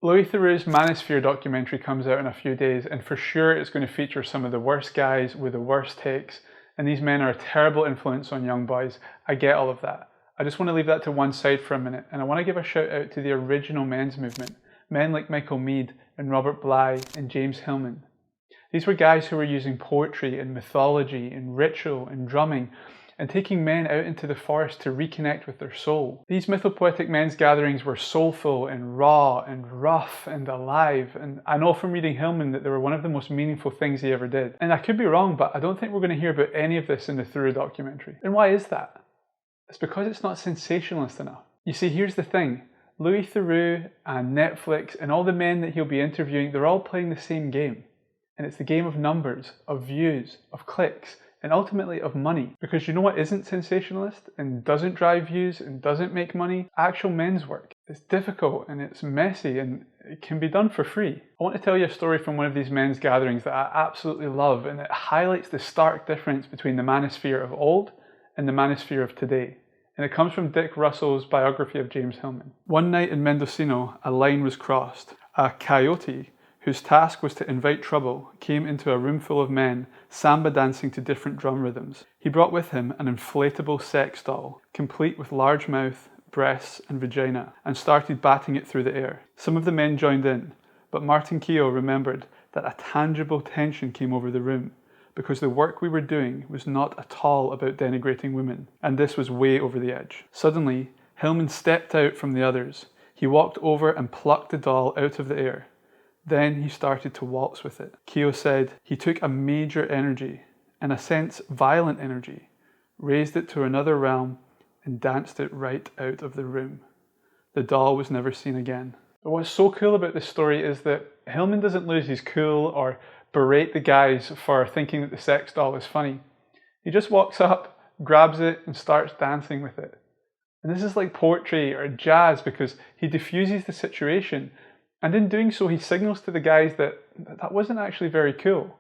Louis Theroux's Manosphere documentary comes out in a few days, and for sure it's going to feature some of the worst guys with the worst takes, and these men are a terrible influence on young boys. I get all of that. I just want to leave that to one side for a minute, and I want to give a shout out to the original men's movement, men like Michael Meade and Robert Bly and James Hillman. These were guys who were using poetry and mythology and ritual and drumming and taking men out into the forest to reconnect with their soul. These mythopoetic men's gatherings were soulful and raw and rough and alive, and I know from reading Hillman that they were one of the most meaningful things he ever did. And I could be wrong, but I don't think we're going to hear about any of this in the Theroux documentary. And why is that? It's because it's not sensationalist enough. You see, here's the thing. Louis Theroux and Netflix and all the men that he'll be interviewing, they're all playing the same game. And it's the game of numbers, of views, of clicks, and ultimately of money. Because you know what isn't sensationalist and doesn't drive views and doesn't make money? Actual men's work. It's difficult and it's messy and it can be done for free. I want to tell you a story from one of these men's gatherings that I absolutely love, and it highlights the stark difference between the manosphere of old and the manosphere of today. And it comes from Dick Russell's biography of James Hillman. One night in Mendocino, a line was crossed. A coyote, whose task was to invite trouble, came into a room full of men, samba dancing to different drum rhythms. He brought with him an inflatable sex doll, complete with large mouth, breasts and vagina, and started batting it through the air. Some of the men joined in, but Martin Keogh remembered that a tangible tension came over the room, because the work we were doing was not at all about denigrating women, and this was way over the edge. Suddenly, Hillman stepped out from the others. He walked over and plucked the doll out of the air. Then he started to waltz with it. Keogh said he took a major energy, in a sense violent energy, raised it to another realm and danced it right out of the room. The doll was never seen again. But what's so cool about this story is that Hillman doesn't lose his cool or berate the guys for thinking that the sex doll is funny. He just walks up, grabs it and starts dancing with it. And this is like poetry or jazz because he diffuses the situation. And in doing so, he signals to the guys that that wasn't actually very cool.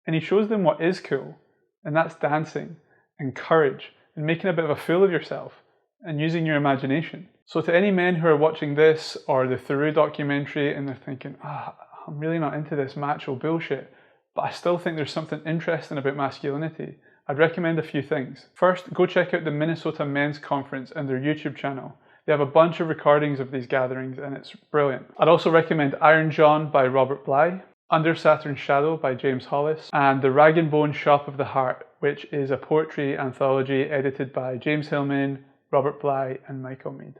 And he shows them what is cool, and that's dancing and courage and making a bit of a fool of yourself and using your imagination. So to any men who are watching this or the Theroux documentary and they're thinking, I'm really not into this macho bullshit, but I still think there's something interesting about masculinity, I'd recommend a few things. First, go check out the Minnesota Men's Conference and their YouTube channel. They have a bunch of recordings of these gatherings and it's brilliant. I'd also recommend Iron John by Robert Bly, Under Saturn's Shadow by James Hollis, and The Rag and Bone Shop of the Heart, which is a poetry anthology edited by James Hillman, Robert Bly and Michael Meade.